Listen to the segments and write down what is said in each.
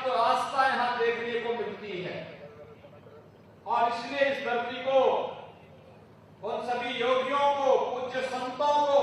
आस्था यहां देखने को मिलती है। और इसलिए इस धरती को, उन सभी योगियों को, पूज्य संतों को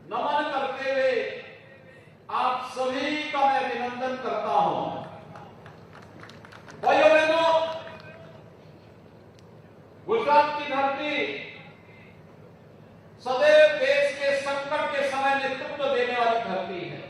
नमन करते हुए आप सभी का मैं अभिनंदन करता हूं। भाइयों बहनों, गुजरात की धरती सदैव देश के संकट के समय नेतृत्व देने वाली धरती है।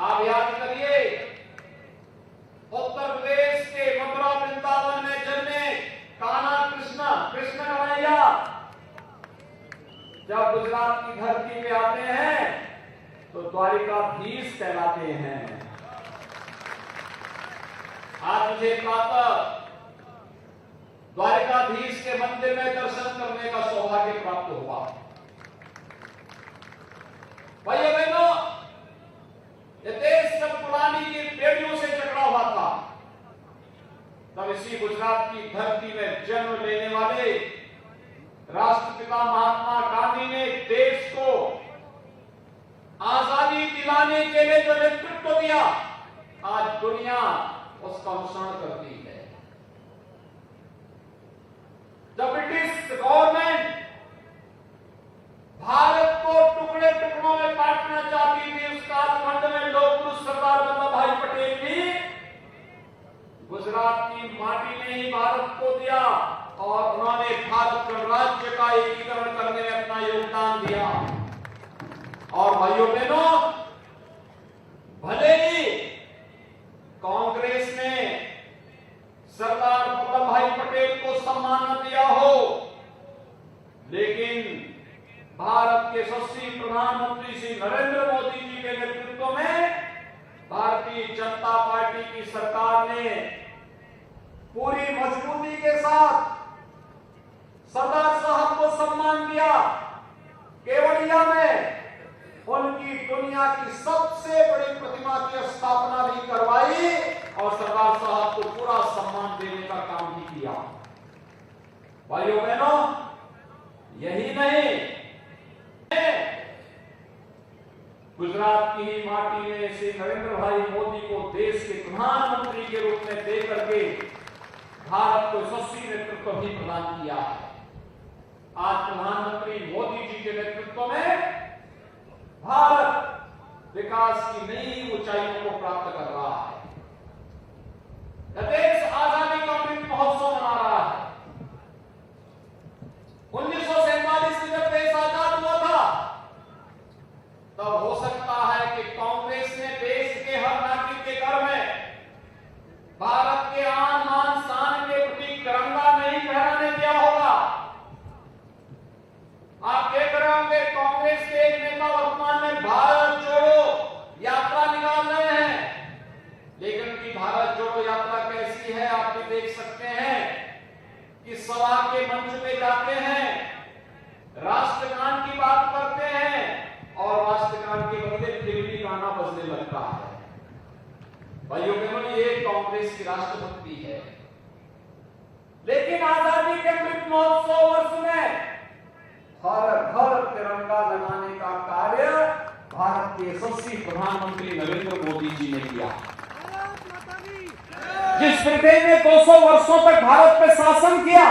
आप याद करिए, उत्तर प्रदेश के मथुरा वृंदावन में जन्मे कान्हा कृष्ण कन्हैया जब गुजरात की धरती पे आते हैं तो द्वारिकाधीश कहलाते हैं। आज मुझे प्रातः द्वारिकाधीश के मंदिर में दर्शन करने का सौभाग्य प्राप्त हुआ। भाइयों बहनों, ये देश जब पुरानी की पेड़ियों से टकरा हुआ था, तब इसी गुजरात की धरती में जन्म लेने वाले राष्ट्रपिता महात्मा गांधी ने देश को आजादी दिलाने के लिए जो नेतृत्व दिया, आज दुनिया उसका अनुसरण करती है। जब ब्रिटिश गवर्नमेंट भारत को टुकड़े टुकड़ों में बांटना चाहती थी, उस कालखंड में लोक पुरुष सरदार वल्लभ भाई पटेल भी गुजरात की माटी ने ही भारत को दिया और उन्होंने भारत गणराज्य का एकीकरण करने में अपना योगदान दिया। और भाइयों बहनों, भले ही कांग्रेस ने सरदार वल्लभ भाई पटेल को सम्मान न दिया हो, लेकिन भारत के यशस्वी प्रधानमंत्री श्री नरेंद्र मोदी जी के नेतृत्व में भारतीय जनता पार्टी की सरकार ने पूरी मजबूती के साथ सरदार साहब को सम्मान दिया। केवड़िया में उनकी दुनिया की सबसे बड़ी प्रतिमा की स्थापना भी करवाई और सरदार साहब को पूरा सम्मान देने का काम भी किया। भाइयों बहनों, यही नहीं, गुजरात की ही माटी में श्री नरेंद्र भाई मोदी को देश के प्रधानमंत्री के रूप में दे करके भारत को यशस्वी नेतृत्व भी प्रदान किया है। आज प्रधानमंत्री मोदी जी के नेतृत्व में भारत विकास की नई ऊंचाइयों को प्राप्त कर रहा है। देश आजादी का अमृत महोत्सव मना रहा है। 1947 में जब देश आजाद हुआ था, तब हो सकता है कि कांग्रेस ने देश के हर नागरिक के घर में भारत के आन मान शान के प्रति तिरंगा नहीं फहराने दिया होगा। आप देख रहे होंगे, कांग्रेस के एक नेता वर्तमान में भारत जोड़ो यात्रा निकाल रहे हैं, लेकिन उनकी भारत जोड़ो यात्रा कैसी है आप भी देख सकते हैं कि सभा के मंच पे जाते हैं, राष्ट्रगान की बात करते हैं और राष्ट्रगान के बदले फिल्मी गाना बजने लगता है। भाइयों बहनों, ये कांग्रेस की राष्ट्रभक्ति है। लेकिन आजादी के अमृत महोत्सव वर्ष में हर घर तिरंगा लगाने का कार्य भारत के यशस्वी प्रधानमंत्री नरेंद्र मोदी जी ने किया। जिस ब्रिटेन ने 200 वर्षों तक भारत पे शासन किया,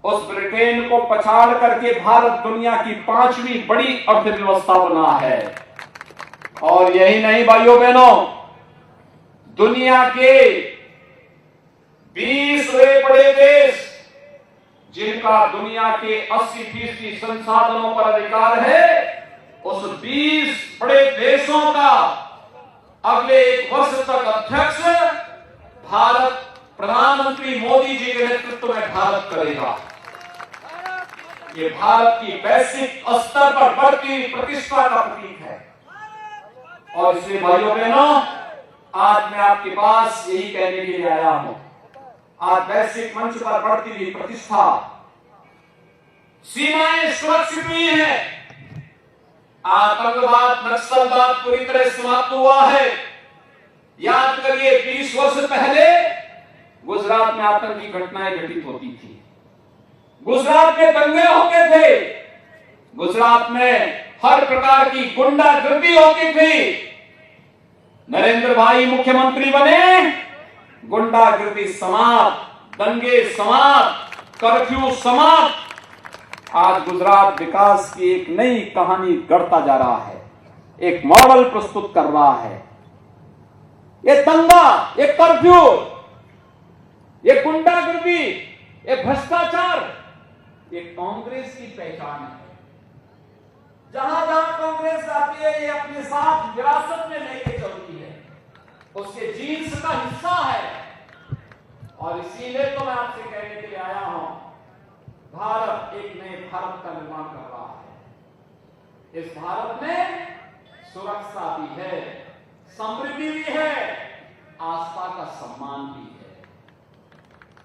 उस ब्रिटेन को पछाड़ करके भारत दुनिया की 5वीं बड़ी अर्थव्यवस्था बना है। और यही नहीं भाइयों बहनों, दुनिया के 20वें बड़े देश जिनका दुनिया के 80% संसाधनों पर अधिकार है, उस 20 बड़े देशों का अगले 1 वर्ष तक अध्यक्ष भारत प्रधानमंत्री मोदी जी के नेतृत्व में भारत करेगा। ये भारत की वैश्विक स्तर पर बढ़ती प्रतिष्ठा का प्रतीक है। और इसलिए भाइयों बहनों, आज मैं आपके पास यही कहने के लिए आया हूं। आज वैश्विक मंच पर बढ़ती हुई प्रतिष्ठा, सीमाएं सुरक्षित हुई है, आतंकवाद नक्सलवाद पूरी तरह समाप्त हुआ है। याद करिए, 20 वर्ष पहले गुजरात में आतंकी घटनाएं घटित होती थी, गुजरात के दंगे होते थे, गुजरात में हर प्रकार की गुंडागर्दी होती थी। नरेंद्र भाई मुख्यमंत्री बने, गुंडागिर्दी समाप्त, दंगे समाप्त, कर्फ्यू समाप्त। आज गुजरात विकास की एक नई कहानी गढ़ता जा रहा है, एक मॉडल प्रस्तुत कर रहा है। ये दंगा, ये कर्फ्यू, ये गुंडागिर्दी, ये भ्रष्टाचार, ये कांग्रेस की पहचान है। जहां जहां कांग्रेस आती है, ये अपने साथ विरासत में लेके चलती है, उसके जीन्स का हिस्सा है। और इसीलिए तो मैं आपसे कहने के लिए आया हूं, भारत एक नए भारत का निर्माण कर रहा है। इस भारत में सुरक्षा भी है, समृद्धि भी है, आस्था का सम्मान भी है।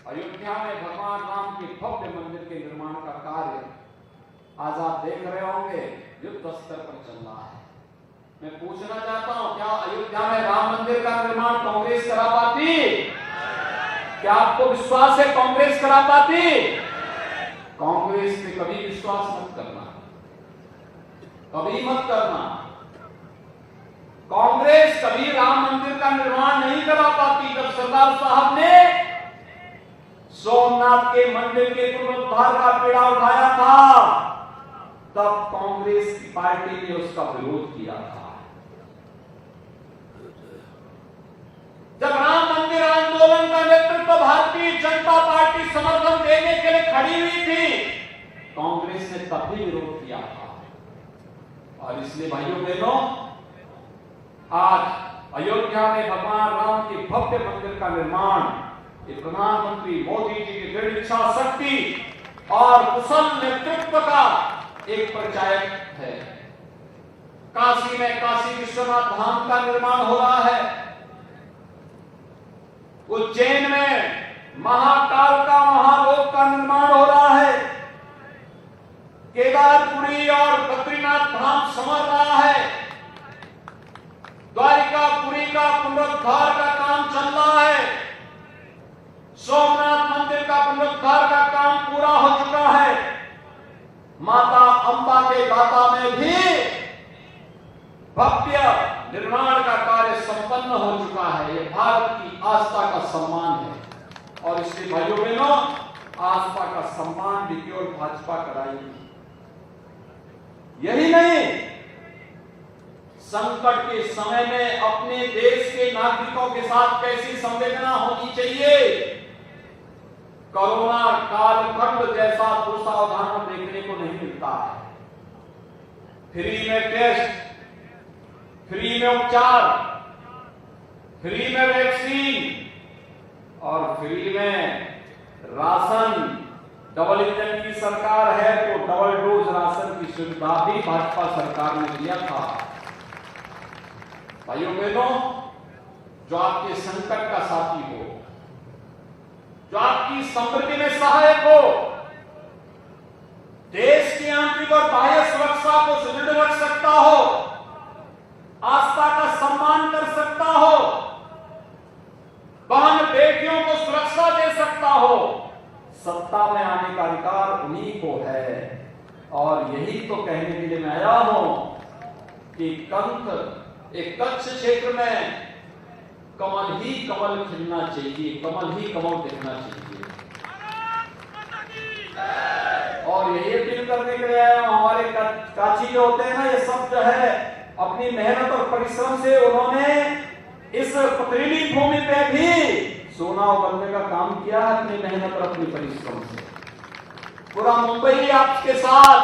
अयोध्या में भगवान राम के भव्य मंदिर के निर्माण का कार्य आज आप देख रहे होंगे, युद्ध स्तर पर चल रहा है। मैं पूछना चाहता हूं, क्या अयोध्या में राम मंदिर का निर्माण कांग्रेस करा पाती? क्या आपको विश्वास है कांग्रेस करा पाती? कांग्रेस पे कभी विश्वास मत करना, कभी मत करना। कांग्रेस कभी राम मंदिर का निर्माण नहीं करा पाती। जब सरदार साहब ने सोमनाथ के मंदिर के पुनरुद्धार का बीड़ा उठाया था, तब कांग्रेस की पार्टी ने उसका विरोध किया था। जब राम मंदिर आंदोलन का नेतृत्व भारतीय जनता पार्टी समर्थन देने के लिए खड़ी हुई थी, कांग्रेस ने तब भी विरोध किया था। और इसलिए भाइयों बहनों, आज अयोध्या में भगवान राम के भव्य मंदिर का निर्माण ये प्रधानमंत्री मोदी जी की दृढ़ इच्छा शक्ति और कुशल नेतृत्व का एक परिचायक है। काशी में काशी विश्वनाथ धाम का निर्माण हो रहा है। उज्जैन में महाकाल का महालोक का निर्माण हो रहा है। केदारपुरी और बद्रीनाथ धाम संवर रहा है। द्वारिकापुरी का पुनरुद्धार का काम चल रहा है। सोमनाथ मंदिर का पुनरुद्धार का काम पूरा हो चुका है। माता अंबा के दाता में भी भव्य निर्माण का कार्य संपन्न हो चुका है। यह भारत की आस्था का सम्मान है। और इसलिए भाइयों बहनों, आस्था का सम्मान भी केवल भाजपा कराएगी। यही नहीं, संकट के समय में अपने देश के नागरिकों के साथ कैसी संवेदना होनी चाहिए, कोरोना कालखंड जैसा दूसरा उदाहरण देखने को नहीं मिलता है। फ्री में टेस्ट, फ्री में उपचार, फ्री में वैक्सीन और फ्री में राशन। डबल इंजन की सरकार है तो डबल डोज राशन की सुविधा भी भाजपा सरकार ने दिया था। भाइयों बहनों, जो आपके संकट का साथी हो, जो आपकी समृद्धि में सहायक हो, देश की आंतरिक और बाह्य सुरक्षा को सुदृढ़ रख सकता हो, आस्था का सम्मान कर सकता हो, बहन बेटियों को सुरक्षा दे सकता हो, सत्ता में आने का अधिकार उन्हीं को है। और यही तो कहने के लिए मैं आया हूं कि एक कच्छ क्षेत्र में कमल ही कमल खिलना चाहिए, कमल ही कमल दिखना चाहिए। और यही अपील करने के लिए आया हूं, हमारे काची जो होते हैं ना, ये सब जो है अपनी मेहनत और परिश्रम से उन्होंने इस पथरीली भूमि पे भी सोना उगलने का काम किया है, अपनी मेहनत और अपनी परिश्रम से। पूरा मुंबई आपके साथ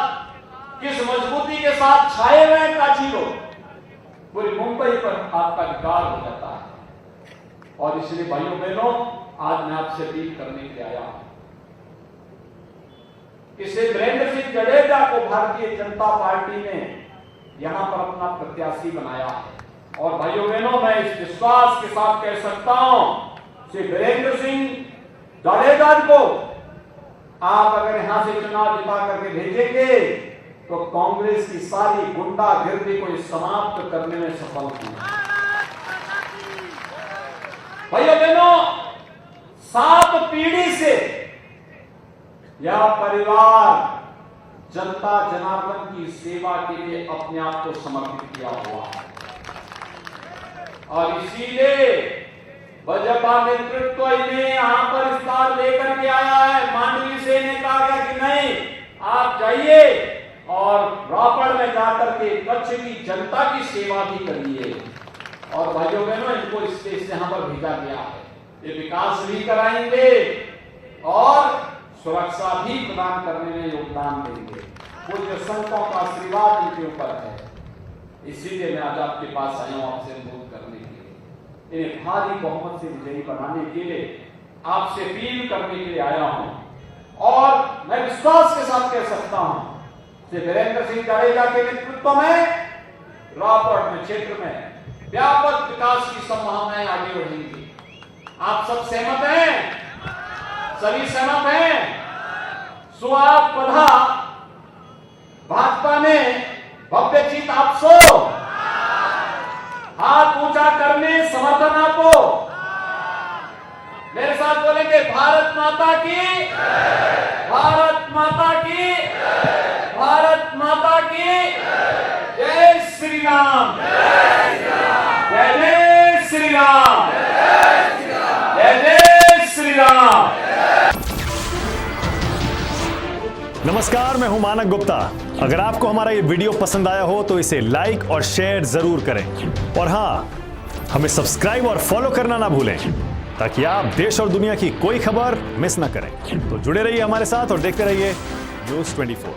किस मजबूती के साथ छाए हुए हैं काची लोग, पूरी मुंबई पर आपका अधिकार हो जाता है। और इसलिए भाइयों बहनों, आज मैं आपसे अपील करने के लिए आया हूं कि श्री वीरेंद्र सिंह जडेजा को भारतीय जनता पार्टी ने यहां पर अपना प्रत्याशी बनाया है। और भाइयों बहनों, मैं इस विश्वास के साथ कह सकता हूं, श्री वीरेंद्र सिंह जडेजा को आप अगर यहां से चुनाव जिता करके भेजेंगे तो कांग्रेस की सारी गुंडागिर्दी को समाप्त करने में सफल होंगे। भाइयों बहनों, 7 पीढ़ी से यह परिवार जनता जनार्दन की सेवा के लिए अपने आप को समर्पित किया हुआ है। और इसीलिए भाजपा नेतृत्व ने यहां पर इस बार लेकर के आया है। मांडवी से ने कहा गया कि नहीं, आप जाइए और रापड़ में जाकर के कच्छ की जनता की सेवा भी करिए। और भाइयों बहनों, इनको इस देश से यहां पर भेजा गया है। ये विकास भी कराएंगे और सुरक्षा भी प्रदान करने में योगदान देंगे। पूज्य संतों का आशीर्वाद इनके ऊपर है। इसीलिए मैं आज आपके पास आया हूं, आपसे अनुरोध करने के लिए, इन्हें भारी बहुमत से विजयी बनाने के लिए, आपसे अपील करने के लिए आया हूं। और मैं विश्वास के साथ कह सकता हूं, श्री वीरेंद्र सिंह जाडेजा के नेतृत्व में रापड़ में क्षेत्र में व्यापक विकास की संभावनाएं आगे बढ़ेंगी। आप सब सहमत हैं? सभी सहमत हैं? सुहाग पधा भाजपा ने भव्य जीत आपसो, हाथ ऊंचा करने समर्थन आपो। मेरे साथ बोलेंगे, भारत माता की, भारत माता की, भारत माता की जय श्री राम, जय जय श्री राम, जय जय श्री राम। नमस्कार, मैं हूं मानक गुप्ता। अगर आपको हमारा ये वीडियो पसंद आया हो तो इसे लाइक और शेयर जरूर करें। और हाँ, हमें सब्सक्राइब और फॉलो करना ना भूलें, ताकि आप देश और दुनिया की कोई खबर मिस ना करें। तो जुड़े रहिए हमारे साथ और देखते रहिए News 24।